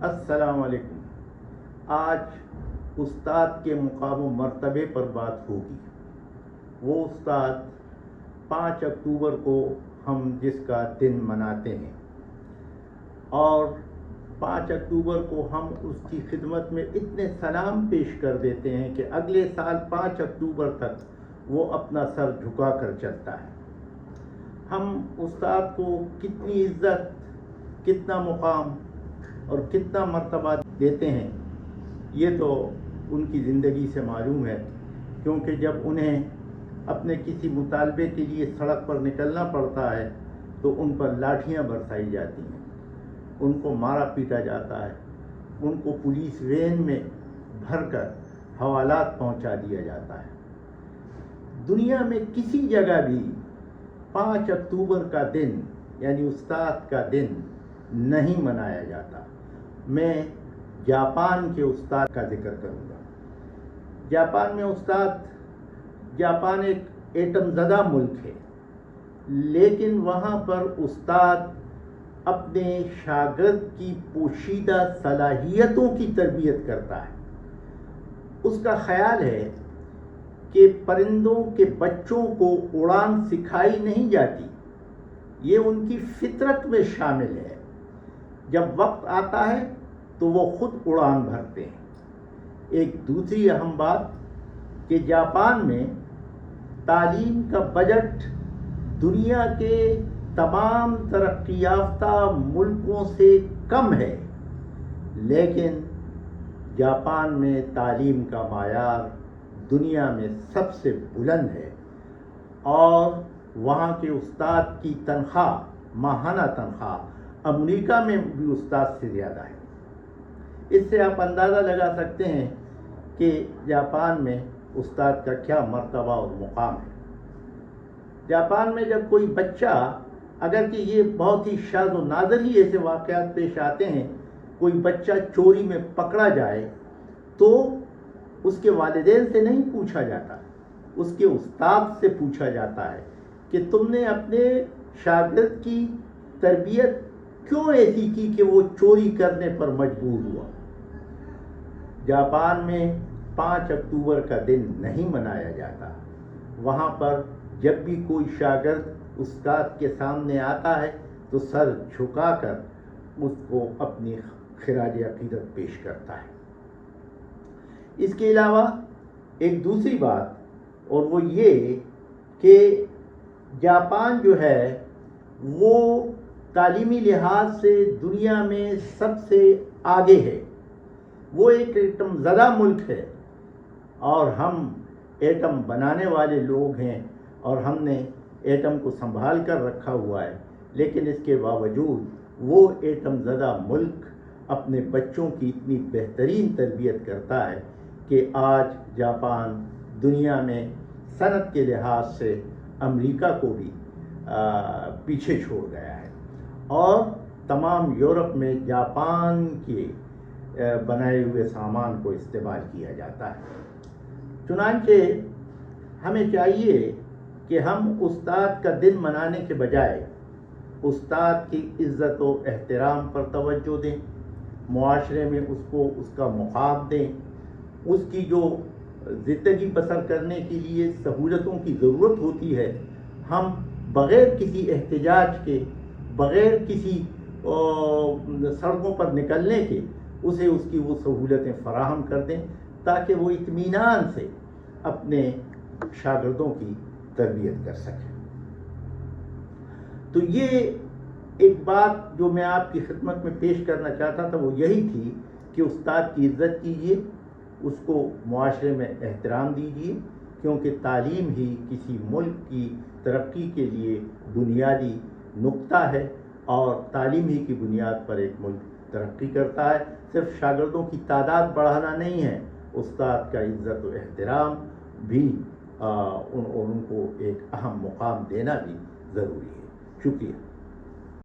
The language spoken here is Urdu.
السلام علیکم۔ آج استاد کے مقام و مرتبے پر بات ہوگی۔ وہ استاد 5 اکتوبر کو ہم جس کا دن مناتے ہیں، اور 5 اکتوبر کو ہم اس کی خدمت میں اتنے سلام پیش کر دیتے ہیں کہ اگلے سال 5 اکتوبر تک وہ اپنا سر جھکا کر چلتا ہے۔ ہم استاد کو کتنی عزت، کتنا مقام اور کتنا مرتبہ دیتے ہیں، یہ تو ان کی زندگی سے معلوم ہے، کیونکہ جب انہیں اپنے کسی مطالبے کے لیے سڑک پر نکلنا پڑتا ہے تو ان پر لاٹھیاں برسائی جاتی ہیں، ان کو مارا پیٹا جاتا ہے، ان کو پولیس وین میں بھر کر حوالات پہنچا دیا جاتا ہے۔ دنیا میں کسی جگہ بھی 5 اکتوبر کا دن یعنی استاد کا دن نہیں منایا جاتا۔ میں جاپان کے استاد کا ذکر کروں گا۔ جاپان میں جاپان ایک ایٹم زدہ ملک ہے، لیکن وہاں پر استاد اپنے شاگرد کی پوشیدہ صلاحیتوں کی تربیت کرتا ہے۔ اس کا خیال ہے کہ پرندوں کے بچوں کو اڑان سکھائی نہیں جاتی، یہ ان کی فطرت میں شامل ہے، جب وقت آتا ہے تو وہ خود اڑان بھرتے ہیں۔ ایک دوسری اہم بات کہ جاپان میں تعلیم کا بجٹ دنیا کے تمام ترقی یافتہ ملکوں سے کم ہے، لیکن جاپان میں تعلیم کا معیار دنیا میں سب سے بلند ہے، اور وہاں کے استاد کی تنخواہ، ماہانہ تنخواہ، امریکہ میں بھی استاد سے زیادہ ہے۔ اس سے آپ اندازہ لگا سکتے ہیں کہ جاپان میں استاد کا کیا مرتبہ اور مقام ہے۔ جاپان میں جب کوئی بچہ، اگرچہ یہ بہت ہی شاذ و نادر ہی ایسے واقعات پیش آتے ہیں، کوئی بچہ چوری میں پکڑا جائے تو اس کے والدین سے نہیں پوچھا جاتا، اس کے استاد سے پوچھا جاتا ہے کہ تم نے اپنے شاگرد کی تربیت کیوں ایسی کی کہ وہ چوری کرنے پر مجبور ہوا۔ جاپان میں 5 اکتوبر کا دن نہیں منایا جاتا۔ وہاں پر جب بھی کوئی شاگرد استاد کے سامنے آتا ہے تو سر جھکا کر اس کو اپنی خراج عقیدت پیش کرتا ہے۔ اس کے علاوہ ایک دوسری بات، اور وہ یہ کہ جاپان جو ہے وہ تعلیمی لحاظ سے دنیا میں سب سے آگے ہے۔ وہ ایک ایٹم زدہ ملک ہے، اور ہم ایٹم بنانے والے لوگ ہیں، اور ہم نے ایٹم کو سنبھال کر رکھا ہوا ہے، لیکن اس کے باوجود وہ ایٹم زدہ ملک اپنے بچوں کی اتنی بہترین تربیت کرتا ہے کہ آج جاپان دنیا میں صنعت کے لحاظ سے امریکہ کو بھی پیچھے چھوڑ گیا ہے، اور تمام یورپ میں جاپان کے بنائے ہوئے سامان کو استعمال کیا جاتا ہے۔ چنانچہ ہمیں چاہیے کہ ہم استاد کا دن منانے کے بجائے استاد کی عزت و احترام پر توجہ دیں، معاشرے میں اس کو اس کا مقام دیں، اس کی جو زندگی بسر کرنے کے لیے سہولتوں کی ضرورت ہوتی ہے، ہم بغیر کسی احتجاج کے، بغیر کسی سڑکوں پر نکلنے کے اسے اس کی وہ سہولتیں فراہم کر دیں، تاکہ وہ اطمینان سے اپنے شاگردوں کی تربیت کر سکیں۔ تو یہ ایک بات جو میں آپ کی خدمت میں پیش کرنا چاہتا تھا وہ یہی تھی کہ استاد کی عزت کیجیے، اس کو معاشرے میں احترام دیجیے، کیونکہ تعلیم ہی کسی ملک کی ترقی کے لیے بنیادی نقطہ ہے، اور تعلیم ہی کی بنیاد پر ایک ملک ترقی کرتا ہے۔ صرف شاگردوں کی تعداد بڑھانا نہیں ہے، استاد کا عزت و احترام بھی ان کو ایک اہم مقام دینا بھی ضروری ہے۔ شکریہ۔